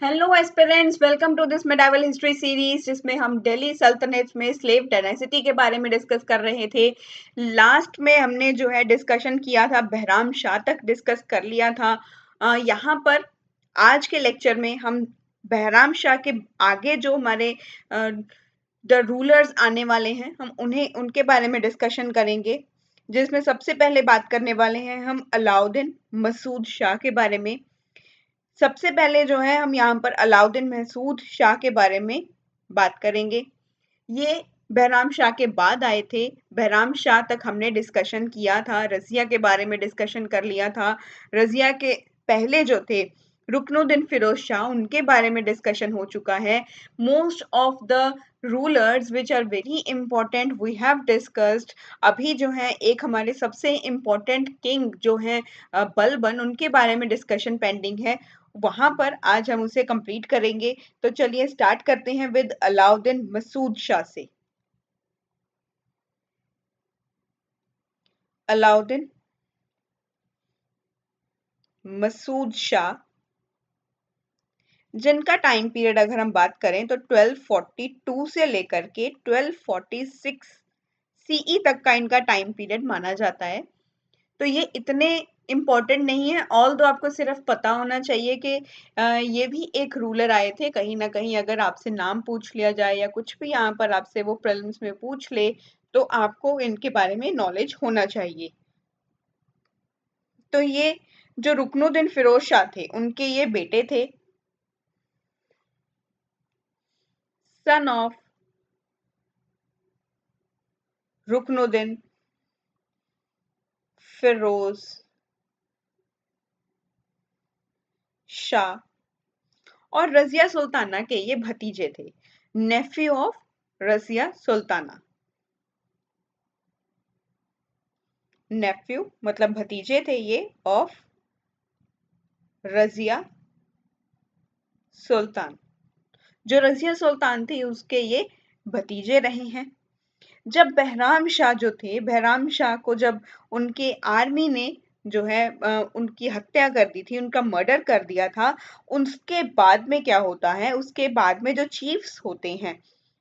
Hello aspirants, welcome to this medieval history series जिसमें हम दिल्ली सल्तनत में स्लेव डायनेसिटी के बारे में डिस्कस कर रहे थे। लास्ट में हमने जो है डिस्कशन किया था, बहराम शाह तक डिस्कस कर लिया था। यहाँ पर आज के लेक्चर में हम बहराम शाह के आगे जो हमारे द रूलर्स आने वाले हैं, हम उन्हें उनके बारे में डिस्कशन करेंगे। जिसमें सबसे पहले बात करने वाले हैं हम अलाउद्दीन मसूद शाह के बारे में। सबसे पहले जो है हम यहाँ पर अलाउद्दीन महसूद शाह के बारे में बात करेंगे। ये बहराम शाह के बाद आए थे। बहराम शाह तक हमने डिस्कशन किया था, रजिया के बारे में डिस्कशन कर लिया था। रजिया के पहले जो थे रुकनुद्दीन फिरोज शाह, उनके बारे में डिस्कशन हो चुका है। Most of the rulers which are very important we have discussed. अभी जो है एक हमारे सबसे इम्पोर्टेंट किंग जो है बलबन, उनके बारे में डिस्कशन पेंडिंग है। वहां पर आज हम उसे कंप्लीट करेंगे। तो चलिए स्टार्ट करते हैं विद अलाउद्दीन मसूद शाह से। अलाउद्दीन मसूद शाह, जिनका टाइम पीरियड अगर हम बात करें तो 1242 से लेकर के 1246 सीई तक का इनका टाइम पीरियड माना जाता है। तो ये इतने इम्पोर्टेंट नहीं है, ऑल दो आपको सिर्फ पता होना चाहिए कि ये भी एक रूलर आए थे। कहीं ना कहीं अगर आपसे नाम पूछ लिया जाए या कुछ भी यहाँ पर आपसे वो प्रीलिम्स में पूछ ले, तो आपको इनके बारे में नॉलेज होना चाहिए। तो ये जो रुकनुद्दीन फिरोज शाह थे, उनके ये बेटे थे, सन ऑफ रुकनुद्दीन फिरोज शाह, और रजिया सुल्ताना के ये भतीजे थे, नेफ्यू ऑफ रजिया सुल्ताना। नेफ्यू मतलब भतीजे थे ये ऑफ रजिया सुल्तान। जो रजिया सुल्तान थी उसके ये भतीजे रहे हैं। जब बहराम शाह जो थे, बहराम शाह को जब उनके आर्मी ने जो है उनकी हत्या कर दी थी, उनका मर्डर कर दिया था, उसके बाद में क्या होता है, उसके बाद में जो चीफ्स होते हैं,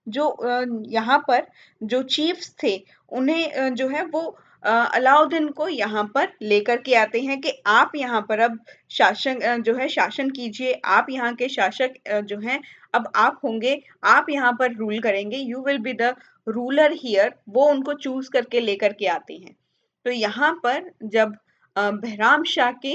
जो यहाँ पर जो चीफ्स थे, उन्हें जो है वो अलाउद्दीन को यहाँ पर लेकर के आते हैं कि आप यहाँ पर अब शासन जो है शासन कीजिए, आप यहाँ के शासक जो हैं अब आप होंगे, आप यहाँ पर रूल करेंगे, you will be the ruler here. वो उनको चूज करके लेकर के आते हैं। तो यहाँ पर जब बहराम शाह के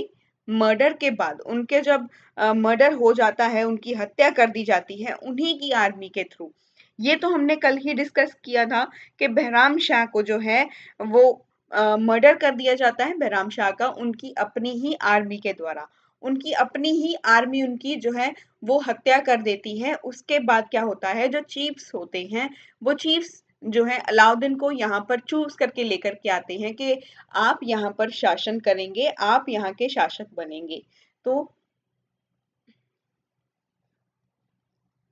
मर्डर के बाद, उनके जब मर्डर हो जाता है, उनकी हत्या कर दी जाती है उन्हीं की आर्मी के थ्रू। ये तो हमने कल ही डिस्कस किया था कि बहराम शाह को जो है वो मर्डर कर दिया जाता है, बहराम शाह का, उनकी अपनी ही आर्मी के द्वारा। उनकी अपनी ही आर्मी उनकी जो है वो हत्या कर देती है। उसके बाद क्या होता है, जो चीफ्स होते हैं, वो चीफ्स जो है अलाउद्दीन को यहाँ पर चूज करके लेकर के आते हैं कि आप यहाँ पर शासन करेंगे, आप यहाँ के शासक बनेंगे। तो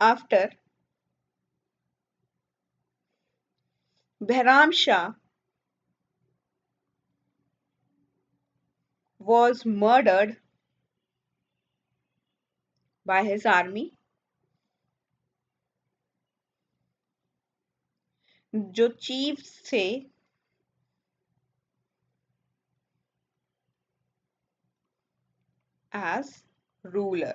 after Bahram Shah was murdered by his army, जो चीफ्स थे एज रूलर,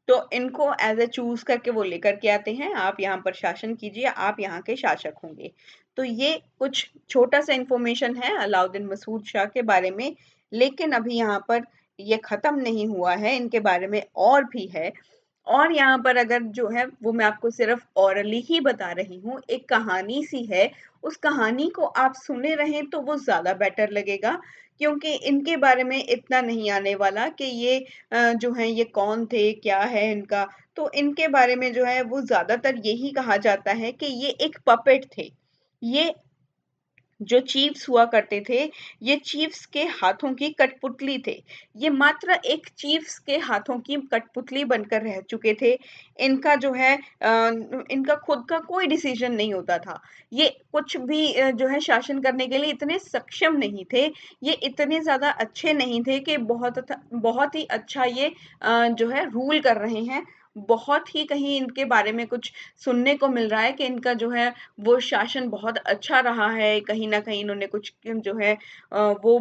तो इनको एज ए चूज करके वो लेकर के आते हैं, आप यहाँ पर शासन कीजिए, आप यहाँ के शासक होंगे। तो ये कुछ छोटा सा इंफॉर्मेशन है अलाउद्दीन मसूद शाह के बारे में। लेकिन अभी यहाँ पर ये खत्म नहीं हुआ है, इनके बारे में और भी है। और यहाँ पर अगर जो है वो मैं आपको सिर्फ ओरली ही बता रही हूँ, एक कहानी सी है, उस कहानी को आप सुने रहें तो वो ज्यादा बेटर लगेगा, क्योंकि इनके बारे में इतना नहीं आने वाला कि ये जो है ये कौन थे, क्या है इनका। तो इनके बारे में जो है वो ज्यादातर यही कहा जाता है कि ये एक पपेट थे। ये जो चीफ्स हुआ करते थे, ये चीफ्स के हाथों की कठपुतली थे। ये मात्र एक चीफ्स के हाथों की कठपुतली बनकर रह चुके थे। इनका जो है इनका खुद का कोई डिसीजन नहीं होता था। ये कुछ भी जो है शासन करने के लिए इतने सक्षम नहीं थे। ये इतने ज़्यादा अच्छे नहीं थे कि बहुत ही अच्छा ये जो है रूल कर रहे हैं। बहुत ही कहीं इनके बारे में कुछ सुनने को मिल रहा है कि इनका जो है वो शासन बहुत अच्छा रहा है, कहीं न कहीं इन्होंने कुछ जो है वो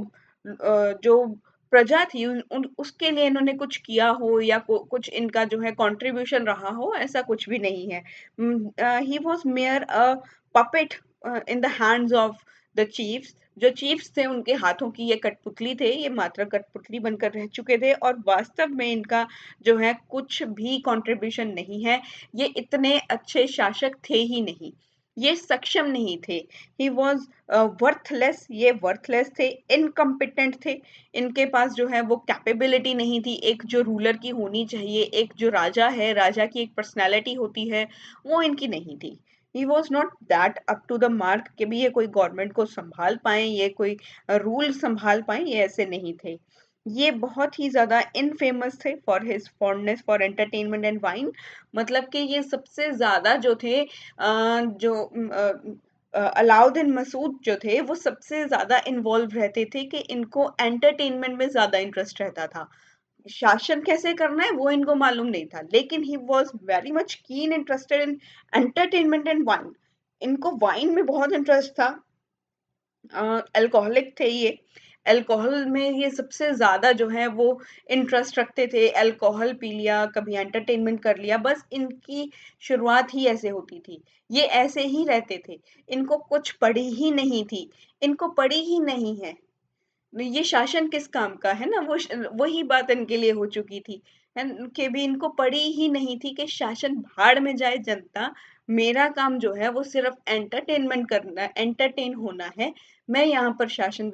जो प्रजा थी उन उसके लिए इन्होंने कुछ किया हो या कुछ इनका जो है कंट्रीब्यूशन रहा हो, ऐसा कुछ भी नहीं है। He was mayor a puppet in the hands of the chiefs. जो चीफ्स थे उनके हाथों की ये कठपुतली थे, ये मात्र कठपुतली बनकर रह चुके थे और वास्तव में इनका जो है कुछ भी कंट्रीब्यूशन नहीं है। ये इतने अच्छे शासक थे ही नहीं। ये सक्षम नहीं थे। ही वॉज वर्थलेस, ये वर्थलेस थे, इनकम्पिटेंट थे। इनके पास जो है वो कैपेबिलिटी नहीं थी, एक जो रूलर की होनी चाहिए, एक जो राजा है, राजा की एक पर्सनैलिटी होती है, वो इनकी नहीं थी। He was not that up to the mark कि भी ये कोई गवर्नमेंट को संभाल पाए, ये कोई रूल संभाल पाए, ये ऐसे नहीं थे। ये बहुत ही ज़्यादा इनफेमस थे for his fondness for entertainment and wine. मतलब कि ये सबसे ज़्यादा जो थे जो अलाउद्दीन मसूद जो थे वो सबसे ज़्यादा इन्वॉल्व रहते थे कि इनको एंटरटेनमेंट में ज़्यादा इंटरेस्ट रहता था। शासन कैसे करना है वो इनको मालूम नहीं था, लेकिन ही वॉज वेरी मच कीन interested in entertainment and wine. इनको वाइन में बहुत इंटरेस्ट था। अल्कोहलिक थे ये। अल्कोहल में ये सबसे ज़्यादा जो है वो इंटरेस्ट रखते थे। अल्कोहल पी लिया, कभी एंटरटेनमेंट कर लिया, बस इनकी शुरुआत ही ऐसे होती थी। ये ऐसे ही रहते थे। इनको कुछ पड़ी ही नहीं थी। इनको पड़ी ही नहीं है। ये शासन किस काम का है ना, वही बात इनके लिए हो चुकी थी कि भी इनको पड़ी ही नहीं थी कि शासन भाड़ में जाए जनता। मेरा काम जो है वो सिर्फ एंटरटेनमेंट करना, एंटरटेन होना है। मैं यहाँ पर शासन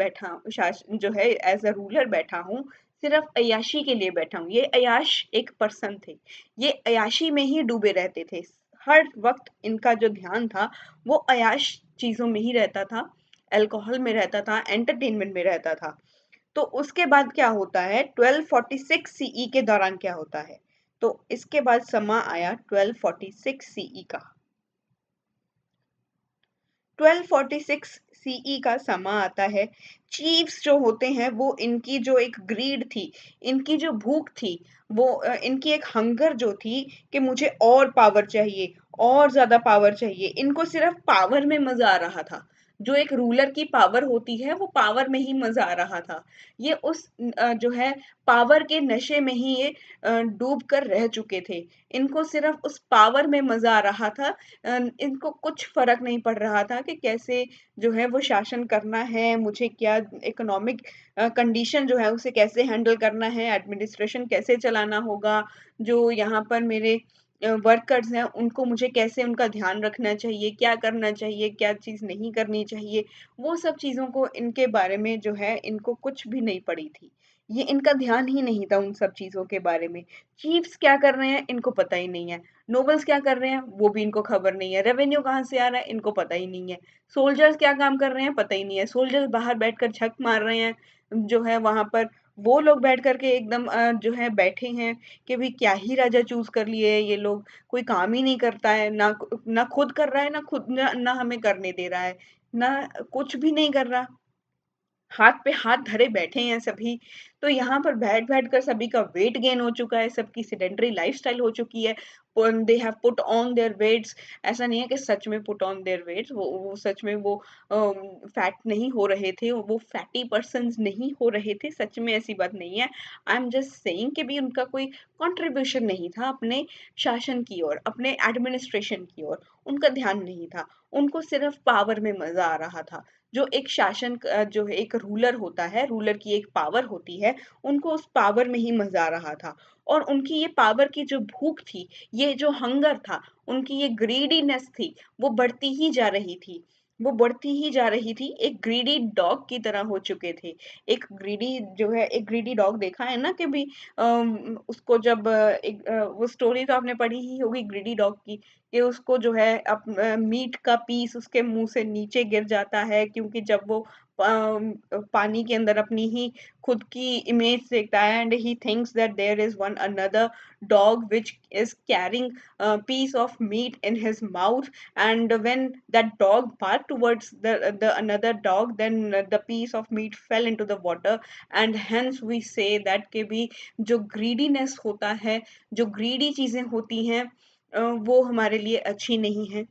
जो है एज अ रूलर बैठा हूँ, सिर्फ अय्याशी के लिए बैठा हूँ। ये अय्याश एक पर्सन थे। ये अय्याशी में ही डूबे रहते थे। हर वक्त इनका जो ध्यान था वो अय्याश चीजों में ही रहता था, अल्कोहल में रहता था, एंटरटेनमेंट में रहता था। तो उसके बाद क्या होता है, 1246 सीई के दौरान क्या होता है? तो इसके बाद समा आया 1246 सीई का। 1246 सीई का समा आता है। चीफ्स जो होते हैं वो इनकी जो एक ग्रीड थी, इनकी जो भूख थी, वो इनकी एक हंगर जो थी कि मुझे और पावर चाहिए, और ज्यादा पावर चाहिए। इनको सिर्फ पावर में मजा आ रहा था। जो एक रूलर की पावर होती है वो पावर में ही मजा आ रहा था। ये उस जो है पावर के नशे में ही ये डूब कर रह चुके थे। इनको सिर्फ उस पावर में मजा आ रहा था। इनको कुछ फ़र्क नहीं पड़ रहा था कि कैसे जो है वो शासन करना है, मुझे क्या इकोनॉमिक कंडीशन जो है उसे कैसे हैंडल करना है, एडमिनिस्ट्रेशन कैसे चलाना होगा, जो यहाँ पर मेरे वर्कर्स हैं उनको मुझे कैसे उनका ध्यान रखना चाहिए, क्या करना चाहिए, क्या चीज़ नहीं करनी चाहिए, वो सब चीज़ों को इनके बारे में जो है इनको कुछ भी नहीं पड़ी थी। ये इनका ध्यान ही नहीं था उन सब चीज़ों के बारे में। चीफ्स क्या कर रहे हैं इनको पता ही नहीं है। नोबल्स क्या कर रहे हैं वो भी इनको खबर नहीं है। रेवेन्यू कहाँ से आ रहा है इनको पता ही नहीं है। सोल्जर्स क्या काम कर रहे हैं पता ही नहीं है। सोल्जर्स बाहर बैठकर झक मार रहे हैं, जो है वहां पर वो लोग बैठ करके एकदम जो है बैठे हैं कि भी क्या ही राजा चूज कर लिए ये लोग। कोई काम ही नहीं करता है, ना ना खुद कर रहा है, ना हमें करने दे रहा है, ना कुछ भी नहीं कर रहा। हाथ पे हाथ धरे बैठे हैं सभी। तो यहाँ पर बैठ-बैठ कर सभी का वेट गेन हो चुका है, सबकी सेडेंटरी लाइफ़स्टाइल हो चुकी है। They have put on their weights. ऐसा नहीं है कि सच में पुट ऑन देयर वेट्स, वो सच में वो फैट नहीं हो रहे थे, वो फैटी पर्सन्स नहीं हो रहे थे, सच में ऐसी बात नहीं है। आई एम जस्ट सेइंग कि भी उनका कोई कंट्रीब्यूशन नहीं था अपने शासन की ओर, अपने एडमिनिस्ट्रेशन की ओर, उनका ध्यान नहीं था। उनको सिर्फ पावर में मज़ा आ रहा था। जो एक जो है एक रूलर होता है, रूलर की एक पावर होती है, उनको उस पावर में ही मज़ा आ रहा था। और उनकी ये पावर की जो भूख थी, ये जो हंगर था, उनकी ये ग्रीडीनेस थी, वो बढ़ती ही जा रही थी। वो बढ़ती ही जा रही थी, एक ग्रीडी डॉग की तरह हो चुके थे। एक ग्रीडी डॉग देखा है ना कि भी उसको जब वो स्टोरी तो आपने पढ़ी ही होगी ग्रीडी डॉग की, कि उसको जो है मीट का पीस उसके मुंह से नीचे गिर जाता है, क्योंकि जब वो पानी के अंदर अपनी ही खुद की इमेज देखता है, and he thinks that there is one another dog which is carrying a piece of meat in his mouth, and when that dog barked towards the another dog, then the piece of meat fell into the water. And hence we say that कि भी जो greediness होता है, जो greedy चीजें होती हैं, वो हमारे लिए अच्छी नहीं है।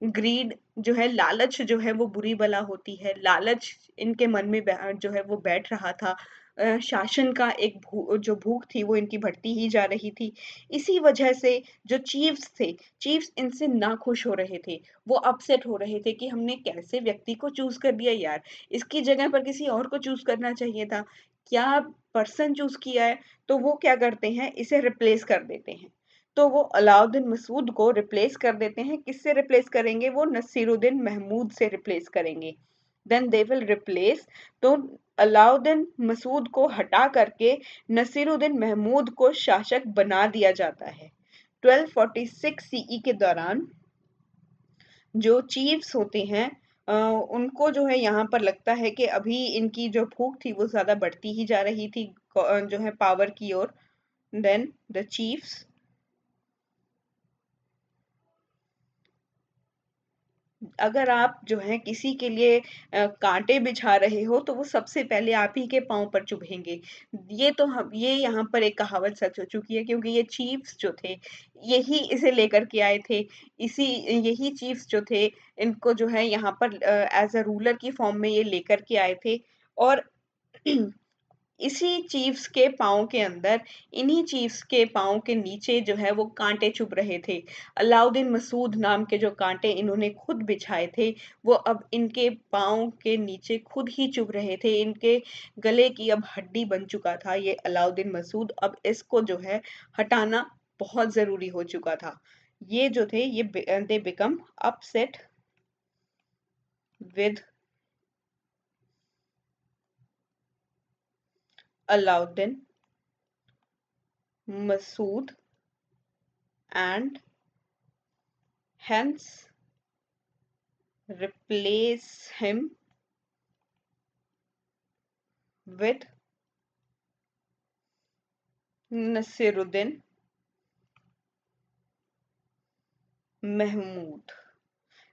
ग्रीड जो है, लालच जो है वो बुरी बला होती है। लालच इनके मन में जो है वो बैठ रहा था। शासन का एक जो भूख थी वो इनकी बढ़ती ही जा रही थी। इसी वजह से जो चीफ्स थे, चीफ्स इनसे नाखुश हो रहे थे। वो अपसेट हो रहे थे कि हमने कैसे व्यक्ति को चूज कर दिया यार, इसकी जगह पर किसी और को चूज करना चाहिए था। क्या पर्सन चूज किया है, तो वो क्या करते हैं, इसे रिप्लेस कर देते हैं। तो वो अलाउद्दीन मसूद को रिप्लेस कर देते हैं। किससे रिप्लेस करेंगे, वो नसीरुद्दीन महमूद से रिप्लेस करेंगे। देन दे विल रिप्लेस, तो अलाउद्दीन मसूद को हटा करके नसीरुद्दीन महमूद को शासक बना दिया जाता है। 1246 सीई के दौरान जो चीफ्स होते हैं, उनको जो है यहाँ पर लगता है कि अभी इनकी जो भूख थी वो ज्यादा बढ़ती ही जा रही थी जो है पावर की ओर। देन द चीफ्स, अगर आप जो है किसी के लिए कांटे बिछा रहे हो, तो वो सबसे पहले आप ही के पाँव पर चुभेंगे। ये यहाँ पर एक कहावत सच हो चुकी है, क्योंकि ये चीफ्स जो थे, यही इसे लेकर के आए थे। इसी यही चीफ्स जो थे, इनको जो है यहाँ पर एज अ रूलर की फॉर्म में ये लेकर के आए थे। और इसी चीफ्स के पाँव के अंदर, इन्हीं चीफ्स के पाँव के नीचे जो है वो कांटे चुभ रहे थे। अलाउद्दीन मसूद नाम के जो कांटे इन्होंने खुद बिछाए थे, वो अब इनके पाँव के नीचे खुद ही चुभ रहे थे। इनके गले की अब हड्डी बन चुका था ये अलाउद्दीन मसूद। अब इसको जो है हटाना बहुत जरूरी हो चुका था। ये जो थे, ये they become upset with Alauddin Masud, and hence replace him with Nasiruddin Mahmud.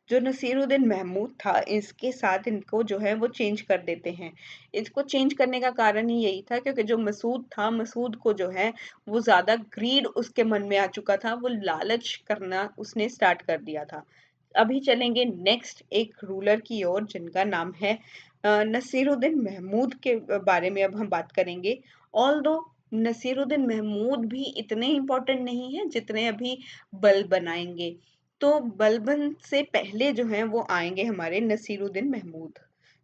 जो नसीरुद्दीन महमूद था, इसके साथ इनको जो है वो चेंज कर देते हैं। इसको चेंज करने का कारण ही यही था, क्योंकि जो मसूद था, मसूद को जो है वो ज्यादा ग्रीड उसके मन में आ चुका था, वो लालच करना उसने स्टार्ट कर दिया था। अभी चलेंगे नेक्स्ट एक रूलर की ओर, जिनका नाम है नसीरुद्दीन महमूद के बारे में अब हम बात करेंगे। ऑल्दो नसीरुद्दीन महमूद भी इतने इंपॉर्टेंट नहीं है जितने अभी बलबन आएंगे। तो बलबन से पहले जो है वो आएंगे हमारे नसीरुद्दीन महमूद।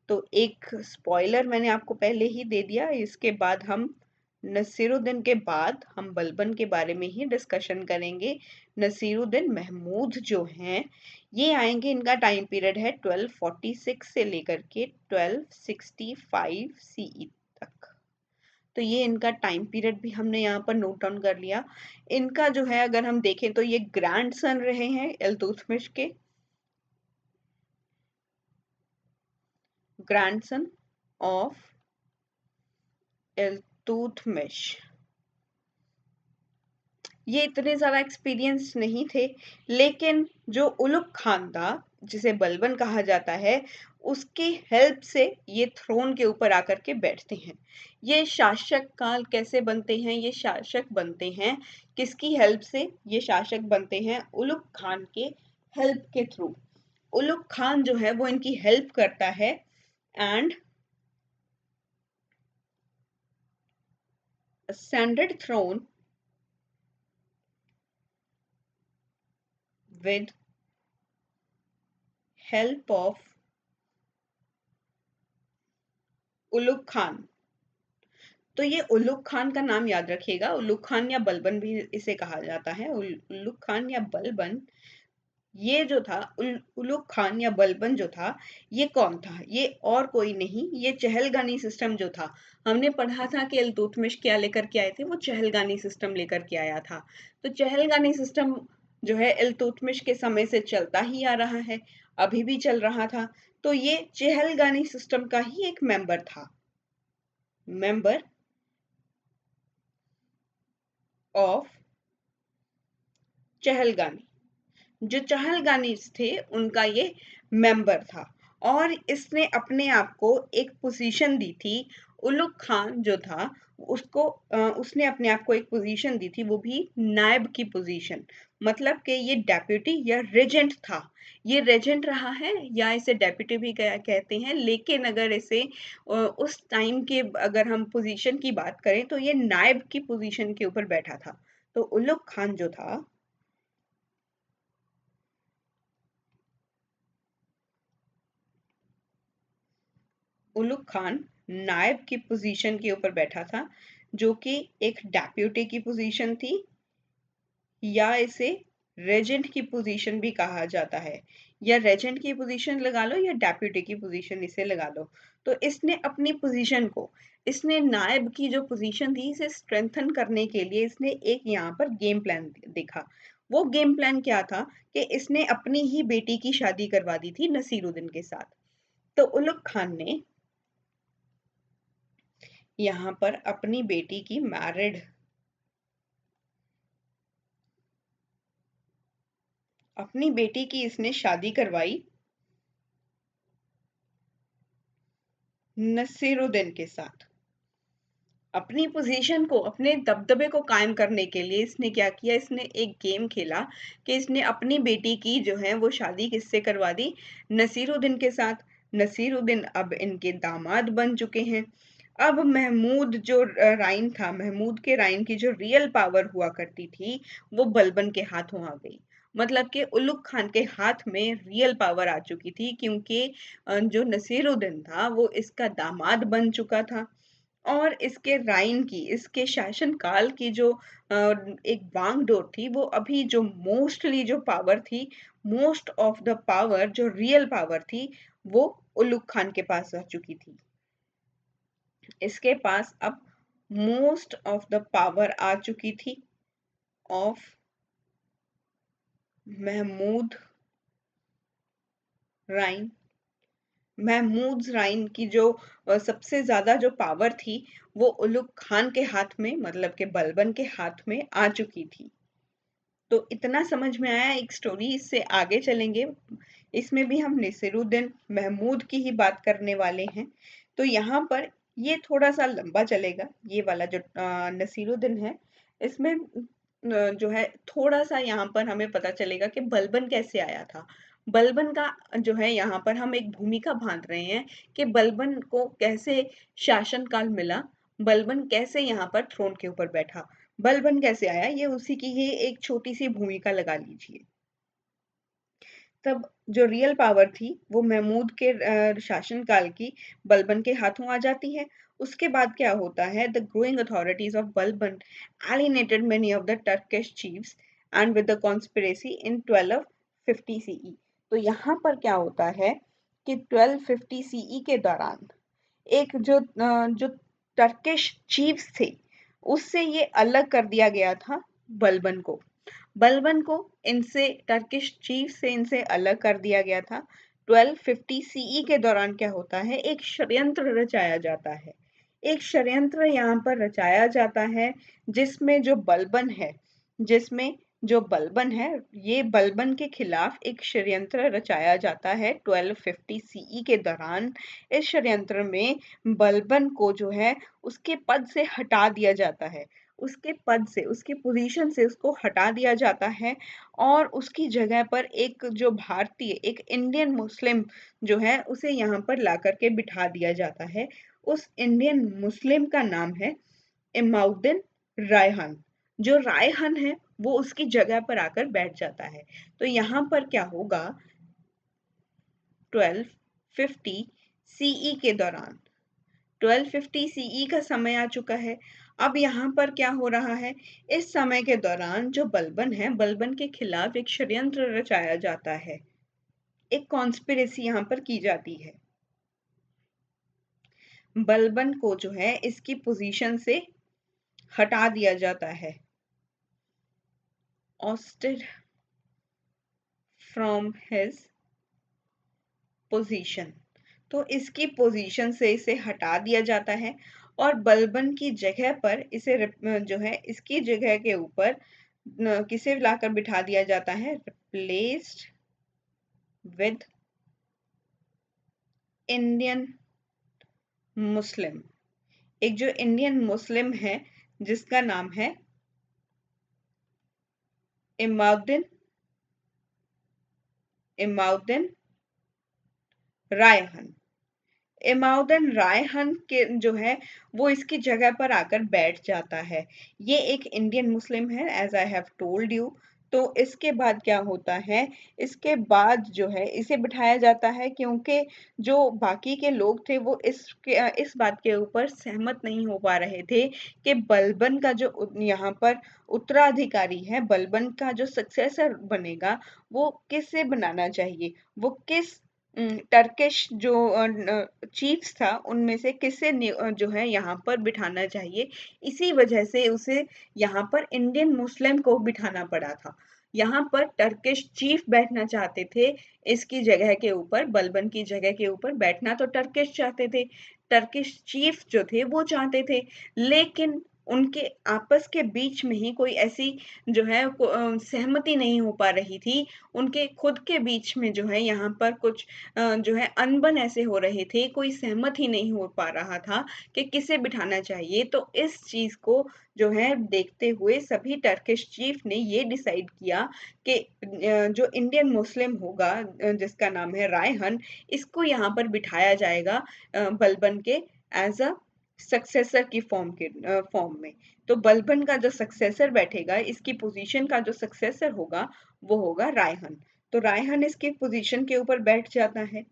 तो एक स्पॉइलर मैंने आपको पहले ही दे दिया, इसके बाद हम नसीरुद्दीन के बाद हम बलबन के बारे में ही डिस्कशन करेंगे। नसीरुद्दीन महमूद जो हैं, ये आएंगे, इनका टाइम पीरियड है 1246 से लेकर के 1265 सीई तक। तो ये इनका टाइम पीरियड भी हमने यहाँ पर नोट डाउन कर लिया। इनका जो है अगर हम देखें तो ये ग्रैंड सन रहे हैं इल्तुतमिश के, ग्रैंड सन ऑफ इल्तुतमिश। ये इतने ज्यादा एक्सपीरियंस नहीं थे, लेकिन जो उलुग खान था, जिसे बलबन कहा जाता है, उसकी हेल्प से ये थ्रोन के ऊपर आकर के बैठते हैं। ये शासक काल कैसे बनते हैं, ये शासक बनते हैं किसकी हेल्प से, ये शासक बनते हैं उलुग खान के हेल्प के थ्रू। उलुग खान जो है वो इनकी हेल्प करता है, and ascended throne with help of Ulugh Khan. तो ये उल्लुक खान का नाम याद रखिएगा, उल्लुक खान या बलबन भी इसे कहा जाता है। उल्लुक खान या बलबन ये जो था उलुग खान या बलबन जो था, ये कौन था? ये और कोई नहीं, ये चहलगानी सिस्टम जो था, हमने पढ़ा था कि इल्तुतमिश क्या लेकर के आए थे, वो चहलगानी सिस्टम लेकर के आया था। तो चहलगानी सिस्टम जो है इल्तुतमिश के समय से चलता ही आ रहा है, अभी भी चल रहा था। तो ये चहलगानी सिस्टम का ही एक मेंबर था, मेंबर ऑफ चहलगानी। जो चहलगानी थे उनका ये मेंबर था, और इसने अपने आप को एक पोजीशन दी थी। उलुग खान जो था उसको उसने अपने आप को एक पोजीशन दी थी, वो भी नायब की पोजीशन। मतलब कि ये डेप्यूटी या रेजेंट था। ये रेजेंट रहा है या इसे डेप्यूटी भी कहते हैं, लेकिन अगर इसे उस टाइम के अगर हम पोजीशन की बात करें तो ये नायब की पोजीशन के ऊपर बैठा था। तो उलुग खान जो था, उलुग खान नायब की पोजीशन के ऊपर बैठा था, जो कि एक डेप्यूटी की पोजीशन थी, या इसे रेजेंट की पोजीशन भी कहा जाता है। या रेजेंट की पोजीशन लगा लो या डेप्यूटी की पोजीशन इसे लगा लो। तो इसने अपनी पोजीशन को, इसने नायब की जो पोजीशन थी इसे स्ट्रेंथन करने के लिए इसने एक यहाँ पर गेम प्लान देखा। वो गेम प्लान क्या था कि इसने अपनी ही बेटी की शादी करवा दी थी नसीरुद्दीन के साथ। तो उलुग खान ने यहाँ पर अपनी बेटी की अपनी बेटी की इसने शादी करवाई नसीरुद्दीन के साथ। अपनी पोजीशन को, अपने दबदबे को कायम करने के लिए इसने क्या किया, इसने एक गेम खेला कि इसने अपनी बेटी की जो है वो शादी किससे करवा दी, नसीरुद्दीन के साथ। नसीरुद्दीन अब इनके दामाद बन चुके हैं। अब महमूद जो राइन था, महमूद के राइन की जो रियल पावर हुआ करती थी, वो बलबन के हाथों आ गई। मतलब कि उलुग खान के हाथ में रियल पावर आ चुकी थी, क्योंकि जो नसीरुद्दीन था वो इसका दामाद बन चुका था। और इसके राइन की, इसके शासन काल की जो एक बागडोर थी, वो अभी जो मोस्टली जो पावर थी, मोस्ट ऑफ द पावर जो रियल पावर थी, वो उलुग खान के पास आ चुकी थी। इसके पास अब मोस्ट ऑफ द पावर आ चुकी थी ऑफ महमूद राइन। महमूद राइन की जो सबसे ज्यादा जो पावर थी, वो उलुग खान के हाथ में, मतलब के बलबन के हाथ में आ चुकी थी। तो इतना समझ में आया एक स्टोरी। इससे आगे चलेंगे, इसमें भी हम नसीरुद्दीन महमूद की ही बात करने वाले हैं। तो यहाँ पर ये थोड़ा सा लंबा चलेगा, ये वाला जो नसीरुद्दीन है, इसमें जो है थोड़ा सा यहाँ पर हमें पता चलेगा कि बलबन कैसे आया था। बलबन का जो है यहाँ पर हम एक भूमिका बांध रहे हैं कि बलबन को कैसे शासन काल मिला, बलबन कैसे यहाँ पर थ्रोन के ऊपर बैठा, बलबन कैसे आया, ये उसी की ही एक छोटी सी भूमिका लगा लीजिए। तब जो रियल पावर थी वो महमूद के शासनकाल की बलबन के हाथों आ जाती है। उसके बाद क्या होता है, the growing authorities of Balban alienated many of the Turkish chiefs and with the conspiracy in 1250 CE। तो यहाँ पर क्या होता है कि 1250 CE के दौरान एक जो टर्किश चीफ्स थे, उससे ये अलग कर दिया गया था बलबन को। बलबन को इनसे, टर्किश चीफ से इनसे अलग कर दिया गया था। 1250 सीई के दौरान क्या होता है, एक षड्यंत्र रचाया जाता है। एक षड्यंत्र यहाँ पर रचाया जाता है, जिसमें जो बलबन है, जिसमें जो बलबन है, ये बलबन के खिलाफ एक षड्यंत्र रचाया जाता है 1250 सीई के दौरान। इस षड्यंत्र में बलबन को जो है उसके पद से हटा दिया जाता है, उसके पद से, उसकी पोजीशन से उसको हटा दिया जाता है, और उसकी जगह पर एक जो भारतीय, एक इंडियन मुस्लिम जो है उसे यहाँ पर ला करके बिठा दिया जाता है। उस इंडियन मुस्लिम का नाम है इमाउद्दीन रायहान। जो रायहान है वो उसकी जगह पर आकर बैठ जाता है। तो यहाँ पर क्या होगा, 1250 सीई के दौरान, 1250 सीई का समय आ चुका है। अब यहाँ पर क्या हो रहा है, इस समय के दौरान जो बलबन है, बलबन के खिलाफ एक षड्यंत्र रचाया जाता है, एक कॉन्स्पिरेसी यहाँ पर की जाती है। बलबन को जो है इसकी पोजीशन से हटा दिया जाता है, ousted फ्रॉम हिज पोजीशन। तो इसकी पोजीशन से इसे हटा दिया जाता है और बलबन की जगह पर इसे जो है इसकी जगह के ऊपर किसे लाकर बिठा दिया जाता है, रिप्लेस्ड विद इंडियन मुस्लिम। एक जो इंडियन मुस्लिम है जिसका नाम है इमाउद्दीन रायहन। इमाउद्दीन रायहन के जो है वो इसकी जगह पर आकर बैठ जाता है। ये एक इंडियन मुस्लिम है, as I have told you. तो इसके बाद क्या होता है, इसके बाद जो है इसे बिठाया जाता है क्योंकि जो बाकी के लोग थे वो इस बात के ऊपर सहमत नहीं हो पा रहे थे कि बलबन का जो यहाँ पर उत्तराधिकारी है, बलबन का जो सक्सेसर बनेगा वो किससे बनाना चाहिए, वो किस टर्किश जो चीफ्स था उनमें से किसे जो है यहाँ पर बिठाना चाहिए। इसी वजह से उसे यहाँ पर इंडियन मुस्लिम को बिठाना पड़ा था। यहाँ पर टर्किश चीफ बैठना चाहते थे इसकी जगह के ऊपर, बलबन की जगह के ऊपर बैठना तो टर्किश चाहते थे, टर्किश चीफ जो थे वो चाहते थे, लेकिन उनके आपस के बीच में ही कोई ऐसी जो है सहमति नहीं हो पा रही थी। उनके खुद के बीच में जो है यहाँ पर कुछ जो है अनबन ऐसे हो रहे थे, कोई सहमत ही नहीं हो पा रहा था कि किसे बिठाना चाहिए। तो इस चीज को जो है देखते हुए सभी टर्किश चीफ ने ये डिसाइड किया कि जो इंडियन मुस्लिम होगा जिसका नाम है रायहन, इसको यहाँ पर बिठाया जाएगा बलबन के एज अ सक्सेसर की फॉर्म में। तो बलबन का जो सक्सेसर बैठेगा, इसकी पोजीशन का जो सक्सेसर होगा वो होगा रायहन। तो रायहन इसके पोजीशन के ऊपर बैठ जाता है।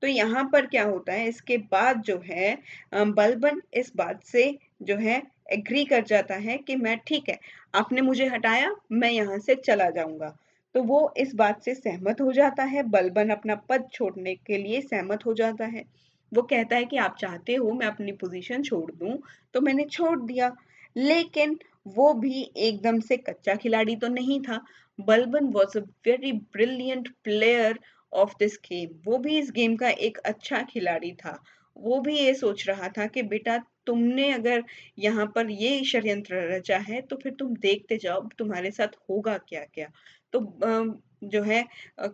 तो यहाँ पर क्या होता है, इसके बाद जो है बलबन इस बात से जो है एग्री कर जाता है कि मैं ठीक है, आपने मुझे हटाया, मैं यहाँ से चला जाऊंगा। तो वो इस बात से सहमत हो जाता है, बलबन अपना पद छोड़ने के लिए सहमत हो जाता है। वो कहता है कि आप चाहते हो मैं अपनी पोजीशन छोड़ दूं, तो मैंने छोड़ दिया। लेकिन वो भी एकदम से कच्चा खिलाड़ी तो नहीं था। Balban was a very brilliant player of this game. वो भी इस गेम का एक अच्छा खिलाड़ी था। वो भी ये सोच रहा था कि बेटा, तुमने अगर यहाँ पर ये षड्यंत्र रचा है तो फिर तुम देखते जाओ तुम्हारे साथ होगा क्या क्या। तो जो है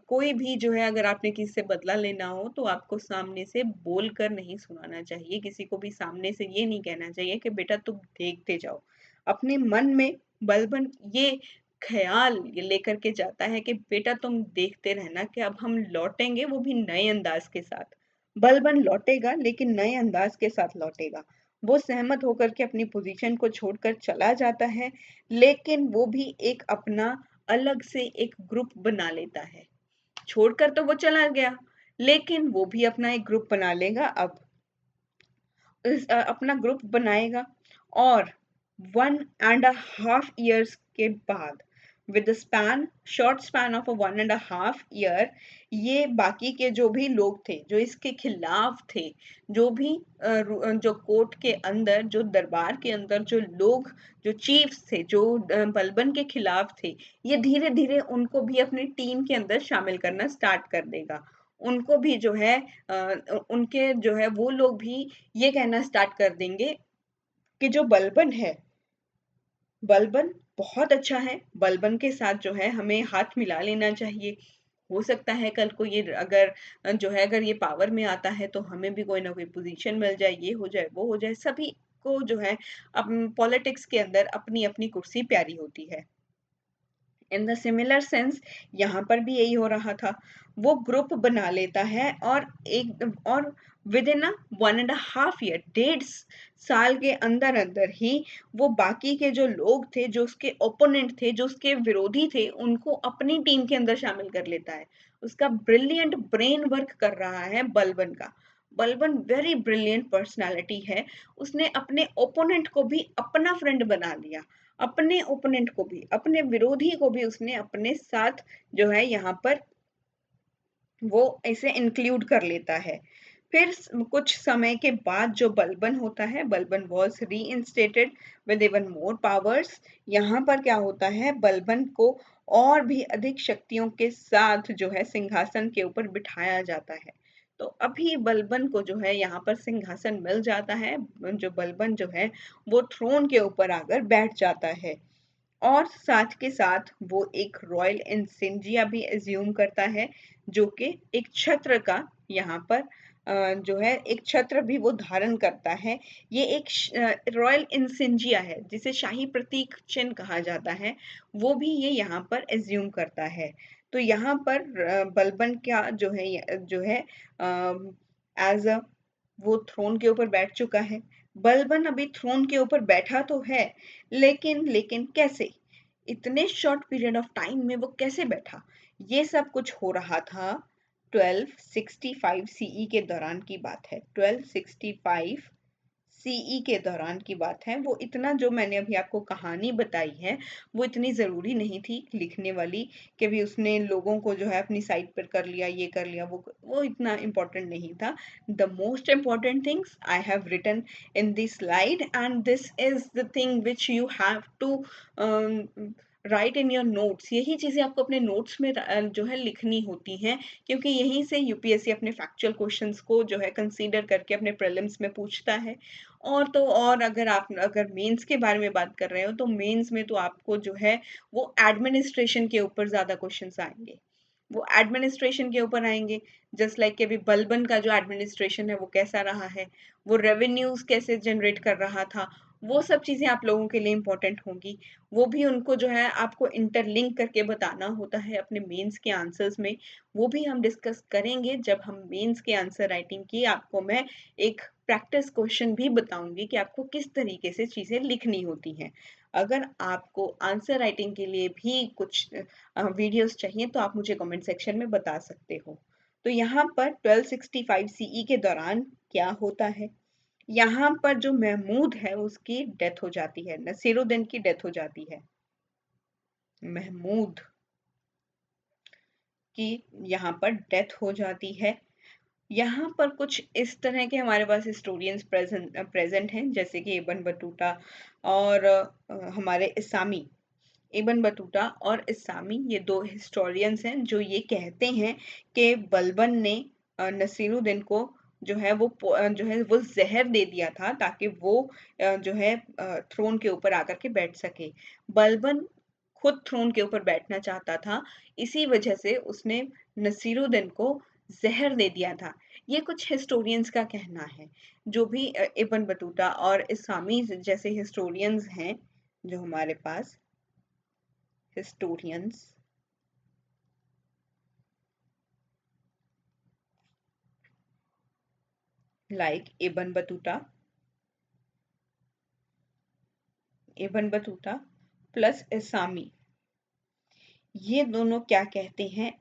कोई भी जो है अगर आपने किसी से बदला लेना हो तो आपको सामने से बोल कर नहीं सुनाना चाहिए, किसी को भी सामने से ये नहीं कहना चाहिए कि बेटा तुम देखते जाओ। अपने मन में बलबन ये ख्याल ये लेकर के जाता है कि बेटा तुम देखते रहना कि अब हम लौटेंगे, वो भी नए अंदाज के साथ। बलबन लौटेगा लेकिन नए अंदाज के साथ लौटेगा। वो सहमत होकर के अपनी पोजीशन को छोड़कर चला जाता है, लेकिन वो भी एक अपना अलग से एक ग्रुप बना लेता है। छोड़कर तो वो चला गया, लेकिन वो भी अपना एक ग्रुप बना लेगा। अब अपना ग्रुप बनाएगा और 1.5 years के बाद, with span short span of 1.5 year, ये बाकी के जो भी लोग थे जो इसके खिलाफ थे, जो भी जो कोर्ट के अंदर, जो दरबार के अंदर जो लोग, जो चीफ्स थे, जो बलबन के खिलाफ थे, ये धीरे धीरे उनको भी अपनी टीम के अंदर शामिल करना स्टार्ट कर देगा। उनको भी जो है उनके जो है वो लोग भी ये कहना स्टार्ट कर देंगे कि जो बलबन है, बलबन बहुत अच्छा है, बलबन के साथ जो है हमें हाथ मिला लेना चाहिए। हो सकता है कल को ये अगर जो है अगर ये पावर में आता है तो हमें भी कोई ना कोई पोजीशन मिल जाए, ये हो जाए वो हो जाए। सभी को जो है अब पॉलिटिक्स के अंदर अपनी अपनी कुर्सी प्यारी होती है। इन द सिमिलर सेंस यहाँ पर भी यही हो रहा था। वो ग्रुप बना लेता है और विद इन 1.5 year, 1.5 साल के अंदर अंदर ही वो बाकी के जो लोग थे, जो उसके ओपोनेंट थे, जो उसके विरोधी थे, उनको अपनी टीम के अंदर शामिल कर लेता है। उसका ब्रिलियंट ब्रेन वर्क कर रहा है बलबन का। बलबन वेरी ब्रिलियंट पर्सनालिटी है, उसने अपने ओपोनेंट को भी अपना फ्रेंड बना लिया, अपने ओपोनेंट को भी, अपने विरोधी को भी उसने अपने साथ जो है यहाँ पर वो इसे इंक्लूड कर लेता है। फिर कुछ समय के बाद जो बलबन होता है, Balban was reinstated with even more powers. यहाँ पर क्या होता है, बलबन को और भी अधिक शक्तियों के साथ जो है सिंहासन के ऊपर बिठाया जाता है। तो अभी बलबन को जो है यहाँ पर सिंहासन मिल जाता है, जो बलबन जो है वो थ्रोन के ऊपर आकर बैठ जाता है। और साथ के साथ वो एक रॉयल इंसिंजिया भी एज्यूम करता है, जो कि एक छत्र का यहाँ पर जो है एक छत्र भी वो धारण करता है। ये एक रॉयल इंसिंजिया है जिसे शाही प्रतीक चिन्ह कहा जाता है, वो भी ये यहाँ पर एज्यूम करता है। तो यहाँ पर बलबन क्या जो है एज अ वो थ्रोन के ऊपर बैठ चुका है। बलबन अभी थ्रोन के ऊपर बैठा तो है, लेकिन लेकिन कैसे, इतने शॉर्ट पीरियड ऑफ टाइम में वो कैसे बैठा? ये सब कुछ हो रहा था 1265 सीई के दौरान की बात है। 1265 सीई के दौरान की बात है। वो इतना जो मैंने अभी आपको कहानी बताई है, वो इतनी ज़रूरी नहीं थी लिखने वाली कि भी उसने लोगों को जो है अपनी साइड पर कर लिया, ये कर लिया, वो इतना इम्पोर्टेंट नहीं था। The most important things I have written in this slide, and this is the thing which you have to write in your notes. यही चीज़ें आपको अपने नोट्स में जो है लिखनी होती हैं, क्योंकि यहीं से यूपीएससी अपने फैक्चुअल क्वेश्चंस को जो है कंसीडर करके अपने प्रीलिम्स में पूछता है। और तो और अगर मेंस के बारे में बात कर रहे हो, तो मेंस में तो आपको जो है वो एडमिनिस्ट्रेशन के ऊपर ज़्यादा क्वेश्चंस आएंगे, वो एडमिनिस्ट्रेशन के ऊपर आएंगे। जस्ट लाइक कि अभी बलबन का जो एडमिनिस्ट्रेशन है वो कैसा रहा है, वो रेवेन्यूज कैसे जनरेट कर रहा था, वो सब चीज़ें आप लोगों के लिए इंपॉर्टेंट होंगी। वो भी उनको जो है आपको इंटरलिंक करके बताना होता है अपने मेंस के आंसर्स में। वो भी हम डिस्कस करेंगे जब हम मेंस के आंसर राइटिंग की आपको मैं एक प्रैक्टिस क्वेश्चन भी बताऊंगी कि आपको किस तरीके से चीज़ें लिखनी होती हैं। अगर आपको आंसर राइटिंग के लिए भी कुछ वीडियोस चाहिए तो आप मुझे कमेंट सेक्शन में बता सकते हो। तो यहाँ पर 1265 सीई के दौरान क्या होता है, यहाँ पर जो महमूद है उसकी डेथ हो जाती है, नसीरुद्दीन की डेथ हो जाती है। महमूद की यहाँ पर डेथ हो जाती है। यहाँ पर कुछ इस तरह के हमारे पास हिस्टोरियंस प्रेजेंट हैं, जैसे कि इब्न बतूता और हमारे इसामी। इब्न बतूता और इसामी ये दो हिस्टोरियंस हैं जो ये कहते हैं कि बलबन ने नसीरुद्दीन को जो है वो जहर दे दिया था ताकि वो जो है थ्रोन के ऊपर आकर के बैठ सके। बलबन खुद थ्रोन के ऊपर बैठना चाहता था, इसी वजह से उसने नसीरुद्दीन को जहर दे दिया था। ये कुछ हिस्टोरियंस का कहना है। जो भी इब्न बतूता और इसामी जैसे हिस्टोरियंस हैं, जो हमारे पास historians like Ibn Battuta plus Isami, ये दोनों क्या कहते हैं,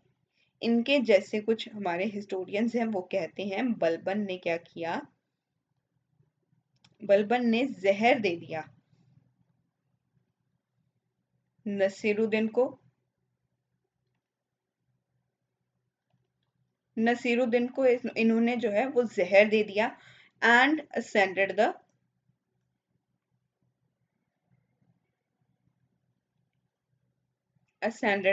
इनके जैसे कुछ हमारे हिस्टोरियंस हैं वो कहते हैं बलबन ने क्या किया, बलबन ने जहर दे दिया नसीरुद्दीन को। नसीरुद्दीन को इन्होंने जो है वो जहर दे दिया एंड ascended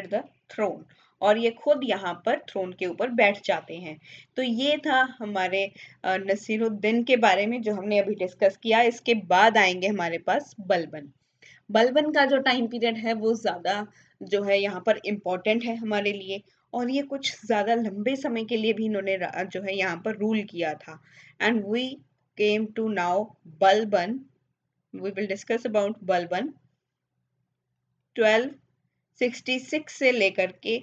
the throne, और ये खुद यहाँ पर थ्रोन के ऊपर बैठ जाते हैं। तो ये था हमारे नसीरुद्दीन के बारे में जो हमने अभी डिस्कस किया। इसके बाद आएंगे हमारे पास बलबन। बलबन का जो टाइम पीरियड है वो ज़्यादा जो है यहाँ पर इम्पोर्टेंट है हमारे लिए, और ये कुछ ज़्यादा लंबे समय के लिए भी इन्होंने जो है यहाँ पर रूल किया था। And we came to now Balban, we will discuss about Balban 1266 से लेकर के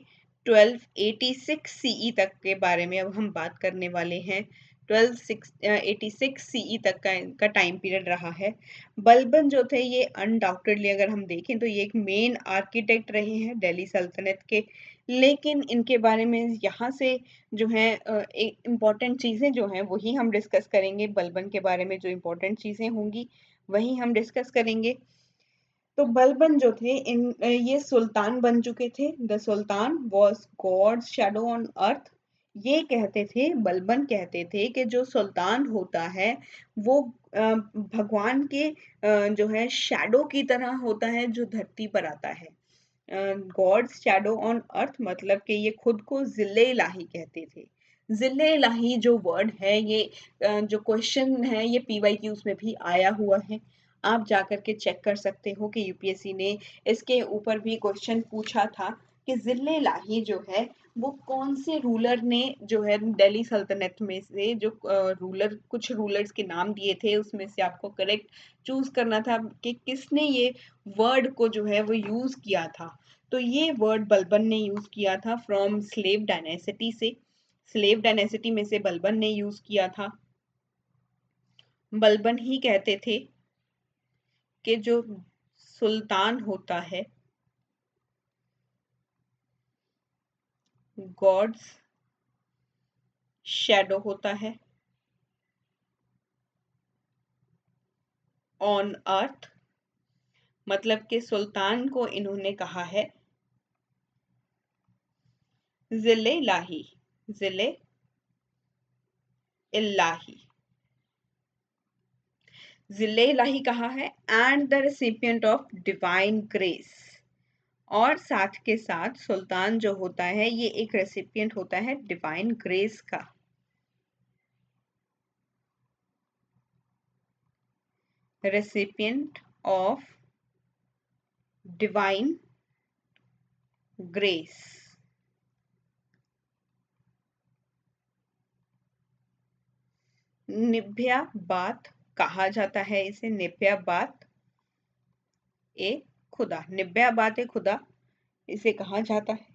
1286 सीई तक के बारे में अब हम बात करने वाले हैं। 1286 सीई तक का इनका टाइम पीरियड रहा है। बलबन जो थे ये अनडाउटेडली अगर हम देखें तो ये एक मेन आर्किटेक्ट रहे हैं दिल्ली सल्तनत के। लेकिन इनके बारे में यहाँ से जो है एक इम्पॉर्टेंट चीज़ें जो हैं वही हम डिस्कस करेंगे। बलबन के बारे में जो इम्पोर्टेंट चीज़ें होंगी वही हम डिस्कस करेंगे। तो बलबन जो थे ये सुल्तान बन चुके थे। The sultan was God's shadow on earth. ये कहते थे, बलबन कहते थे कि जो सुल्तान होता है वो भगवान के जो है शैडो की तरह होता है जो धरती पर आता है। गॉड्स शैडो ऑन अर्थ मतलब कि ये खुद को जिले इलाही कहते थे। जिले इलाही जो वर्ड है ये जो क्वेश्चन है ये पीवाईक्यूज में भी आया हुआ है। आप जाकर के चेक कर सकते हो कि यूपीएससी ने इसके ऊपर भी क्वेश्चन पूछा था कि जिले इलाही जो है वो कौन से रूलर ने जो है दिल्ली सल्तनत में से जो रूलर कुछ रूलर्स के नाम दिए थे उसमें से आपको करेक्ट चूज करना था कि किसने ये वर्ड को जो है वो यूज किया था। तो ये वर्ड बलबन ने यूज किया था फ्रॉम स्लेव डायनेसिटी से। स्लेव डायनेसिटी में से बलबन ने यूज किया था। बलबन ही कहते थे कि जो सुल्तान होता है गॉड्स शैडो होता है ऑन अर्थ। मतलब कि सुल्तान को इन्होंने कहा है जिले इलाही। जिले इलाही जिले इलाही कहा है and the recipient of divine grace. और साथ के साथ सुल्तान जो होता है ये एक रेसिपिएंट होता है डिवाइन ग्रेस का। Recipient of divine grace. निभ्या बात कहा जाता है इसे। निभ्या बात ए खुदा। निभ्या बात ए खुदा इसे कहा जाता है।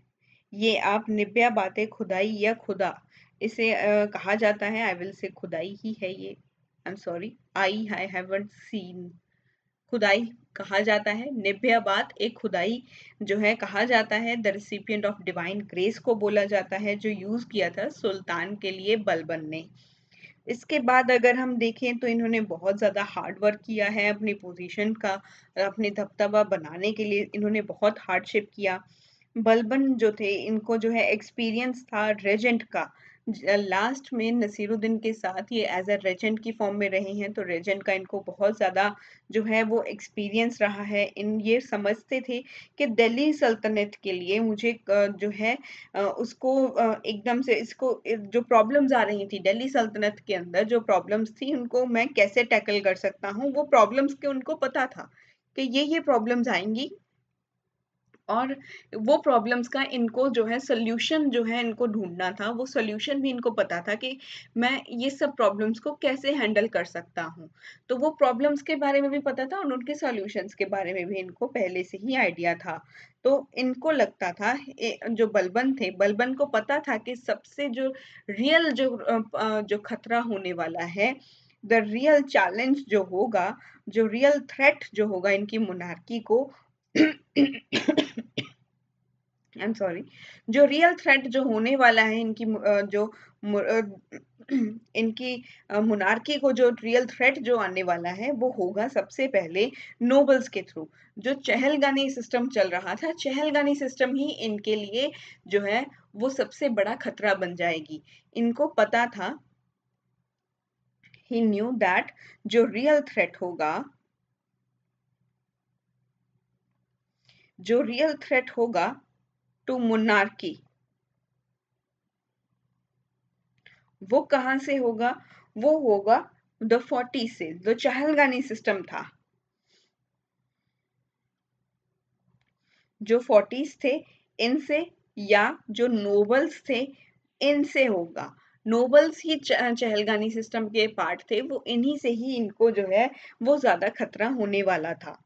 ये आप निभ्या बातें खुदाई या खुदा इसे कहा जाता है। आई विल से खुदाई ही है ये। I am sorry, I haven't seen. खुदाई कहा जाता है। निभ्या बात एक खुदाई जो है कहा जाता है। The recipient of divine grace को बोला जाता है जो यूज किया था सुल्तान के लिए बलबन ने। इसके बाद अगर हम देखें तो इन्होंने बहुत ज़्यादा हार्ड वर्क किया है अपनी पोजीशन का अपने दबदबा बनाने के लिए। इन्होंने बहुत हार्डशिप किया। बलबन जो थे इनको जो है एक्सपीरियंस था रेजेंट का। लास्ट में नसीरुद्दीन के साथ ये एज अ रेजेंट की फॉर्म में रहे हैं तो रेजेंट का इनको बहुत ज़्यादा जो है वो एक्सपीरियंस रहा है। इन ये समझते थे कि दिल्ली सल्तनत के लिए मुझे जो है उसको एकदम से इसको जो प्रॉब्लम्स आ रही थी दिल्ली सल्तनत के अंदर जो प्रॉब्लम्स थी उनको मैं कैसे टैकल कर सकता हूँ वो प्रॉब्लम्स के उनको पता था कि ये प्रॉब्लम्स आएंगी और वो प्रॉब्लम्स का इनको जो है सॉल्यूशन जो है इनको ढूंढना था। वो सॉल्यूशन भी इनको पता था कि मैं ये सब प्रॉब्लम्स को कैसे हैंडल कर सकता हूँ। तो वो प्रॉब्लम्स के बारे में भी पता था और उनके सॉल्यूशंस के बारे में भी इनको पहले से ही आइडिया था। तो इनको लगता था जो बलबन थे बलबन को पता था कि सबसे जो रियल जो खतरा होने वाला है द रियल चैलेंज जो होगा जो रियल थ्रेट जो होगा इनकी मोनार्की को आई एम सॉरी जो रियल थ्रेट जो होने वाला है इनकी इनकी मोनार्की को जो रियल थ्रेट जो आने वाला है वो होगा सबसे पहले नोबल्स के थ्रू। जो चहलगानी सिस्टम चल रहा था चहलगानी सिस्टम ही इनके लिए जो है वो सबसे बड़ा खतरा बन जाएगी। इनको पता था ही न्यू दैट जो रियल थ्रेट होगा जो रियल थ्रेट होगा टू मोनार्की वो कहाँ से होगा। वो होगा द 40 से जो चहलगानी सिस्टम था। जो 40s थे इनसे या जो नोबल्स थे इनसे होगा। नोबल्स ही चहलगानी सिस्टम के पार्ट थे वो इन्हीं से ही इनको जो है वो ज्यादा खतरा होने वाला था।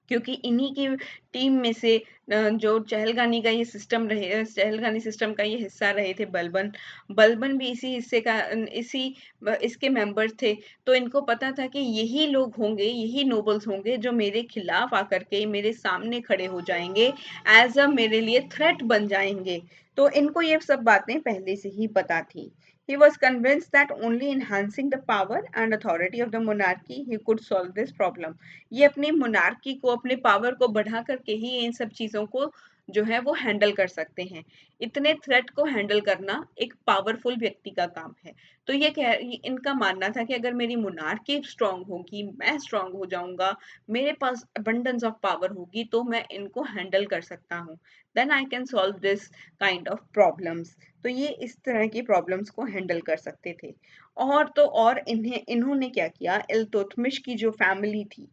क्योंकि इन्हीं की टीम में से जो चहलगानी का ये सिस्टम रहे, चहलगानी सिस्टम का ये हिस्सा रहे थे बलबन। बलबन भी इसी हिस्से का इसी इसके मेंबर थे। तो इनको पता था कि यही लोग होंगे, यही नोबल्स होंगे जो मेरे खिलाफ आकर के मेरे सामने खड़े हो जाएंगे, एज अ मेरे लिए थ्रेट बन जाएंगे। तो इनको ये सब बातें पहले से ही पता थी। He was convinced that only enhancing the power and authority of the monarchy he could solve this problem. ये अपनी मोनार्की को, अपने पावर को बढ़ा करके ही इन सब चीजों को जो है वो हैंडल कर सकते हैं। इतने थ्रेट को हैंडल करना एक पावरफुल व्यक्ति का काम है। तो इनका मानना था कि अगर मेरी मोनार्की स्ट्रांग होगी, मैं स्ट्रांग हो जाऊंगा, मेरे पास अबंडेंस ऑफ पावर होगी, तो मैं इनको हैंडल कर सकता हूँ। Then I can solve this kind of problems. तो ये इस तरह की प्रॉब्लम्स को हैंडल कर सकते थे। और तो और इन्होंने क्या किया, इल्तुतमिश की जो फैमिली थी,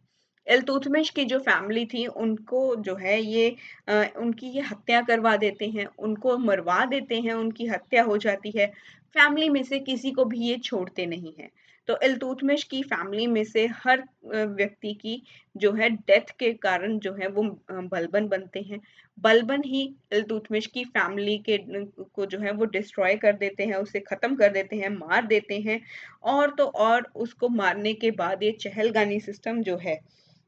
इल्तुतमिश की जो फैमिली थी उनको जो है ये उनकी ये हत्या करवा देते हैं, उनको मरवा देते हैं, उनकी हत्या हो जाती है। फैमिली में से किसी को भी ये छोड़ते नहीं हैं। तो इल्तुतमिश की फैमिली में से हर व्यक्ति की जो है डेथ के कारण जो है वो बलबन बनते हैं। बलबन ही इल्तुतमिश की फैमिली के को जो है वो डिस्ट्रॉय कर देते हैं, उसे खत्म कर देते हैं, मार देते हैं। और तो और उसको मारने के बाद ये चहलगानी सिस्टम जो है,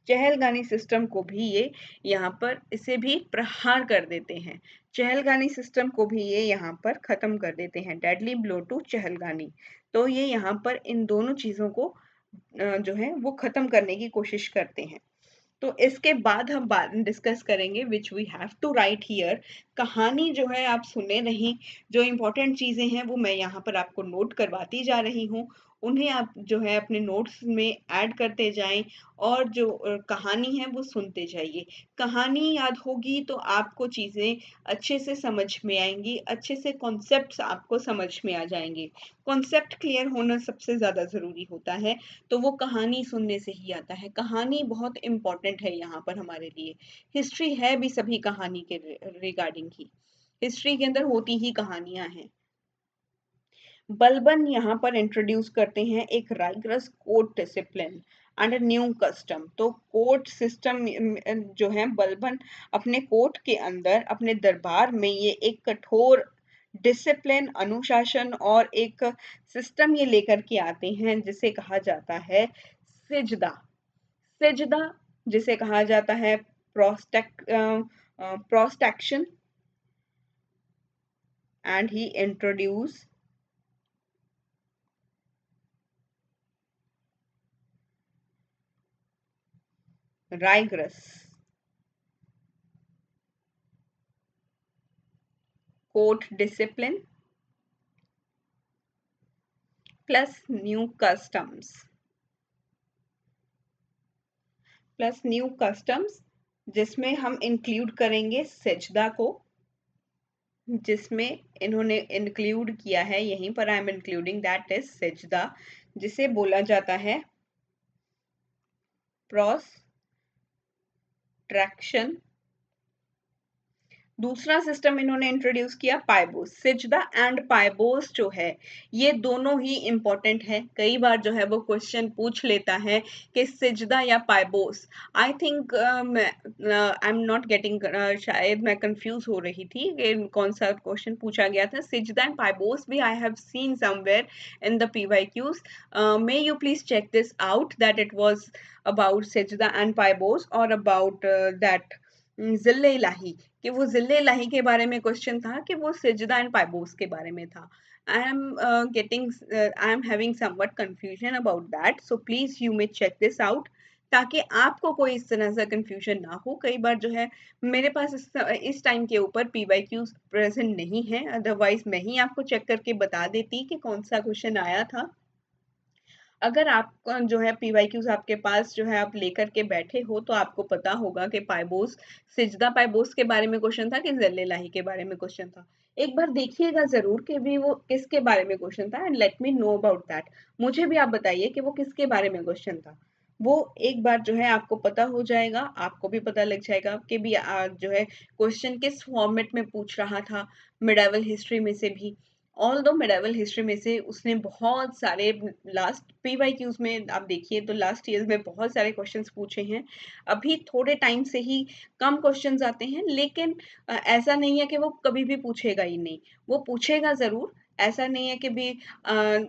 चहलगानी सिस्टम को भी ये यहाँ पर इसे भी प्रहार कर देते हैं। चहलगानी सिस्टम को भी ये यहाँ पर खत्म कर देते हैं। Deadly blow to Chahalgani. तो ये यहाँ पर इन दोनों चीजों को जो है वो खत्म करने की कोशिश करते हैं। तो इसके बाद हम बाद डिस्कस करेंगे which we have to write here. कहानी जो है आप सुने नहीं, जो इम्पोर्टेंट चीजें हैं वो मैं यहाँ पर आपको नोट करवाती जा रही हूँ, उन्हें आप जो है अपने नोट्स में ऐड करते जाएं, और जो कहानी है वो सुनते जाइए। कहानी याद होगी तो आपको चीजें अच्छे से समझ में आएंगी, अच्छे से कॉन्सेप्ट्स आपको समझ में आ जाएंगे। कॉन्सेप्ट क्लियर होना सबसे ज्यादा जरूरी होता है, तो वो कहानी सुनने से ही आता है। कहानी बहुत इंपॉर्टेंट है यहाँ पर हमारे लिए। हिस्ट्री है भी सभी कहानी के रिगार्डिंग ही, हिस्ट्री के अंदर होती ही कहानियां हैं। बलबन यहाँ पर इंट्रोड्यूस करते हैं एक राइगरस court discipline and a new custom. तो कोर्ट सिस्टम जो है, बलबन अपने कोर्ट के अंदर, अपने दरबार में ये एक कठोर डिसिप्लिन, अनुशासन और एक सिस्टम ये लेकर के आते हैं जिसे कहा जाता है सिजदा। सिजदा जिसे कहा जाता है prostration. And he introduce rigorous court discipline plus new customs, जिसमें हम इंक्लूड करेंगे सजदा को, जिसमें इन्होंने इंक्लूड किया है, यहीं पर I am including that is सजदा, जिसे बोला जाता है प्रोस्ट्रैक्शन। दूसरा सिस्टम इन्होंने इंट्रोड्यूस किया पाइबोस। सिजदा एंड पाइबोस जो है ये दोनों ही इंपॉर्टेंट है। कई बार जो है वो क्वेश्चन पूछ लेता है कि सिजदा या पाइबोस। I think I am not getting, शायद मैं कंफ्यूज हो रही थी कि कौन सा क्वेश्चन पूछा गया था। सिजदा एंड पाइबोस भी I have seen somewhere in the PYQs. May you please check this out that it was about Sajda and Paibos or about that जिल्ले इलाही, कि वो जिल्ले इलाही के बारे में क्वेश्चन था कि वो सिजदा एंड पाइबोस के बारे में था। I am having somewhat confusion about that, so please you may check this out, ताकि आपको कोई इस तरह से कंफ्यूजन ना हो। कई बार जो है मेरे पास इस टाइम के ऊपर PYQs प्रेजेंट नहीं है, अदरवाइज मैं ही आपको चेक करके बता देती कि कौन सा क्वेश्चन आया था। अगर आप जो है PYQs आपके पास जो है आप लेकर के बैठे हो, तो आपको पता होगा कि पाइबोस, सिजदा पाइबोस के बारे में क्वेश्चन था कि ज़िल्ले लाही के बारे में क्वेश्चन था। एक बार देखिएगा ज़रूर कि भी वो किसके बारे में क्वेश्चन था, and let me know about that. मुझे भी आप बताइए कि वो किसके बारे में क्वेश्चन था। वो एक बार जो है आपको पता हो जाएगा, आपको भी पता लग जाएगा कि भी जो है क्वेश्चन किस फॉर्मेट में पूछ रहा था मिडाइवल हिस्ट्री में से भी। ऑल दो मेडिवल हिस्ट्री में से उसने बहुत सारे लास्ट पीवाईक्यूज में आप देखिए तो लास्ट ईयर में बहुत सारे क्वेश्चंस पूछे हैं। अभी थोड़े टाइम से ही कम क्वेश्चंस आते हैं, लेकिन ऐसा नहीं है कि वो कभी भी पूछेगा ही नहीं, वो पूछेगा ज़रूर। ऐसा नहीं है कि भी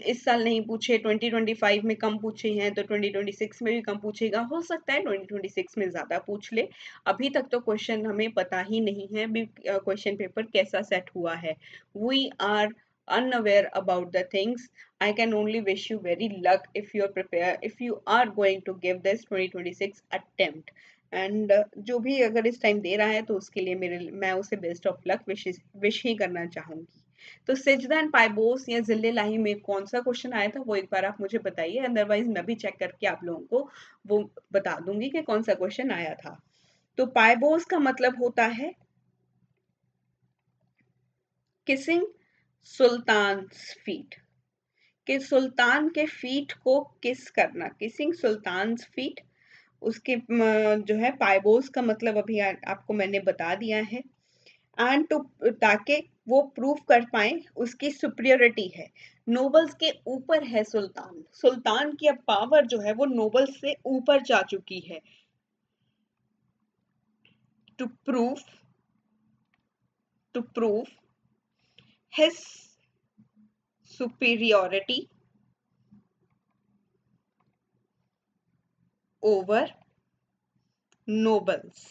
इस साल नहीं पूछे, 2025 में कम पूछे हैं तो 2026 में भी कम पूछेगा, हो सकता है 2026 में ज़्यादा पूछ ले। अभी तक तो क्वेश्चन हमें पता ही नहीं है भी क्वेश्चन पेपर कैसा सेट हुआ है। We are unaware about the things. I can only wish you very luck if you are prepared, if you are going to give this 2026 attempt. And जो भी अगर इस टाइम दे रहा है तो उसके लिए मेरे मैं उसे बेस्ट ऑफ लक विश ही करना चाहूंगी। तो सिजदा एंड पाइबोस या जिले लाही में कौन सा क्वेश्चन आया था वो एक बार आप मुझे बताइए, अदरवाइज मैं भी चेक करके आप लोगों को वो बता दूंगी कि कौन सा क्वेश्चन आया था। तो पाइबोस का मतलब होता है किसिंग सुल्तान्स फीट, कि सुल्तान के फीट को किस करना, किसिंग सुल्तान्स फीट। उसके जो है पाइबोस का मतलब अभी आपको मैंने बता दिया है। एंड टू, ताकि वो प्रूव कर पाए उसकी सुपीरियरिटी है, नोबल्स के ऊपर है सुल्तान, सुल्तान की अब पावर जो है वो नोबल्स से ऊपर जा चुकी है। To prove, to prove his superiority over nobles,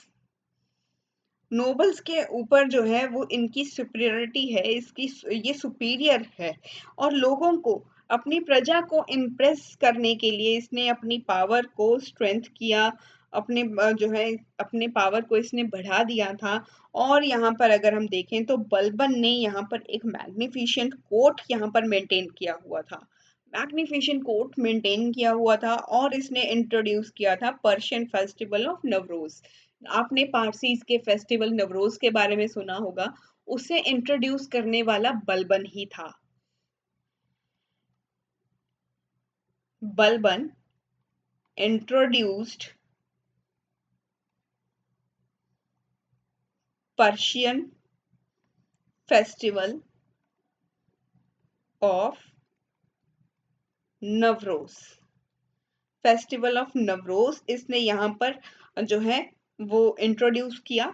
nobles के ऊपर जो है वो इनकी सुपीरियरिटी है, इसकी ये सुपीरियर है। और लोगों को, अपनी प्रजा को इम्प्रेस करने के लिए इसने अपनी पावर को स्ट्रेंथ किया, अपने जो है अपने पावर को इसने बढ़ा दिया था। और यहाँ पर अगर हम देखें तो बलबन ने यहाँ पर एक मैग्निफिशेंट कोर्ट यहाँ पर मेंटेन किया हुआ था, मैग्निफिशेंट कोर्ट मेंटेन किया हुआ था। और इसने इंट्रोड्यूस किया था पर्शियन फेस्टिवल ऑफ नवरोज। आपने पारसीज के फेस्टिवल नवरोज के बारे में सुना होगा, उसे इंट्रोड्यूस करने वाला बलबन ही था। Balban introduced Persian festival of Navroz, festival of Navroz इसने यहाँ पर जो है वो इंट्रोड्यूस किया।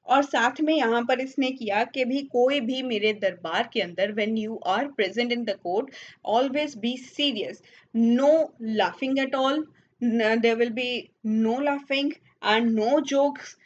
और साथ में यहाँ पर इसने किया कि भी कोई भी मेरे दरबार के अंदर when you are present in the court always be serious, no laughing at all, there will be no laughing and no jokes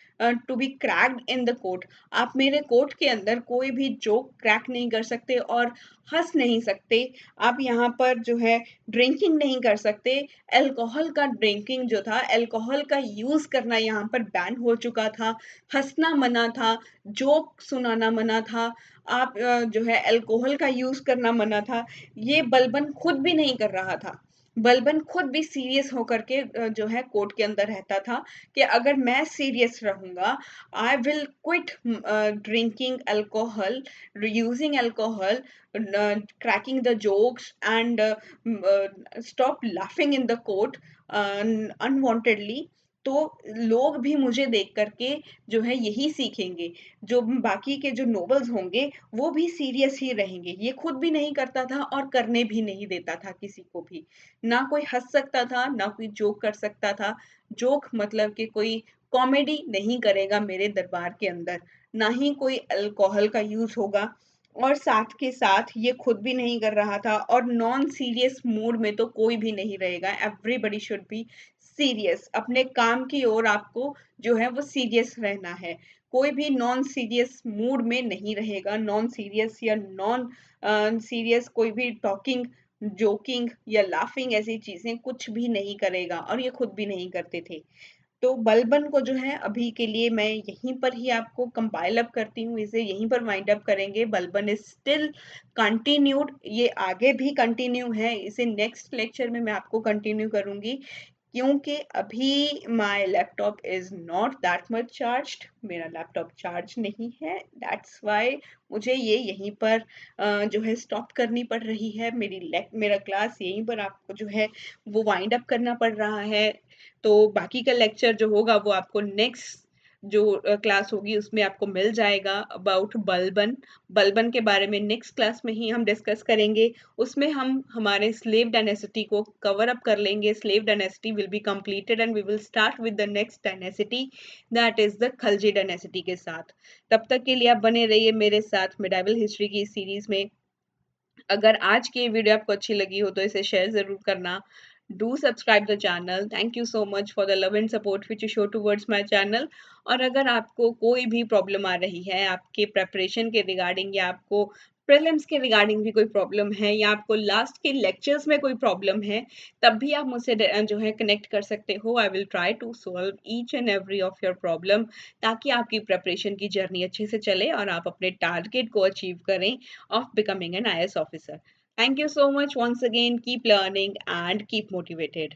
to be cracked in the court. आप मेरे कोर्ट के अंदर कोई भी जोक क्रैक नहीं कर सकते और हंस नहीं सकते। आप यहाँ पर जो है ड्रिंकिंग नहीं कर सकते, अल्कोहल का ड्रिंकिंग जो था, अल्कोहल का यूज करना यहाँ पर बैन हो चुका था, हंसना मना था, जोक सुनाना मना था, आप जो है अल्कोहल का यूज करना मना था। ये बलबन खुद भी नहीं कर रहा था, बलबन खुद भी सीरियस होकर के जो है कोर्ट के अंदर रहता था कि अगर मैं सीरियस रहूंगा, I will quit drinking alcohol, using alcohol, cracking the jokes and stop laughing in the court unwantedly। तो लोग भी मुझे देख करके जो है यही सीखेंगे, जो बाकी के जो नोबल्स होंगे वो भी सीरियस ही रहेंगे। ये खुद भी नहीं करता था और करने भी नहीं देता था किसी को भी, ना कोई हंस सकता था ना कोई जोक कर सकता था। जोक मतलब कि कोई कॉमेडी नहीं करेगा मेरे दरबार के अंदर, ना ही कोई अल्कोहल का यूज होगा। और साथ के साथ ये खुद भी नहीं कर रहा था, और नॉन सीरियस मूड में तो कोई भी नहीं रहेगा, एवरीबडी शुड बी सीरियस। अपने काम की ओर आपको जो है वो सीरियस रहना है, कोई भी नॉन सीरियस मूड में नहीं रहेगा, नॉन सीरियस या नॉन सीरियस कोई भी टॉकिंग, जोकिंग या लाफिंग ऐसी चीजें कुछ भी नहीं करेगा, और ये खुद भी नहीं करते थे। तो बलबन को जो है अभी के लिए मैं यहीं पर ही आपको कंपाइल अप करती हूँ, इसे यहीं पर वाइंड अप करेंगे। बलबन इज स्टिल कंटिन्यूड, ये आगे भी कंटिन्यू है, इसे नेक्स्ट लेक्चर में मैं आपको कंटिन्यू करूंगी, क्योंकि अभी my laptop is not that much charged, मेरा लैपटॉप चार्ज नहीं है, दैट्स वाई मुझे ये यहीं पर जो है स्टॉप करनी पड़ रही है। मेरा क्लास यहीं पर आपको जो है वो वाइंड अप करना पड़ रहा है। तो बाकी का लेक्चर जो होगा वो आपको नेक्स्ट जो क्लास होगी उसमें आपको मिल जाएगा अबाउट बलबन। बलबन के बारे में नेक्स्ट क्लास में ही हम डिस्कस करेंगे। उसमें हम हमारे स्लेव डायनेसिटी को कवर अप कर लेंगे। Slave dynasty will be completed and we will start with the next dynasty, that is the Khalji dynasty के साथ। तब तक के लिए आप बने रहिए मेरे साथ मिडाइवल हिस्ट्री की सीरीज में। अगर आज की ये वीडियो आपको अच्छी लगी हो तो इसे शेयर ज़रूर करना। Do subscribe the channel. Thank you so much for the love and support which you show towards my channel. और अगर आपको कोई भी प्रॉब्लम आ रही है आपके प्रेपरेशन के रिगार्डिंग, या आपको प्रीलिम्स के रिगार्डिंग भी कोई प्रॉब्लम है, या आपको लास्ट के लेक्चर्स में कोई प्रॉब्लम है, तब भी आप मुझसे जो है कनेक्ट कर सकते हो। I will try to solve each and every of your problem, ताकि आपकी प्रेपरेशन की जर्नी अच्छे से चले और आप अपने टारगेट को अचीव करें of becoming an IS officer. Thank you so much once again. Keep learning and keep motivated.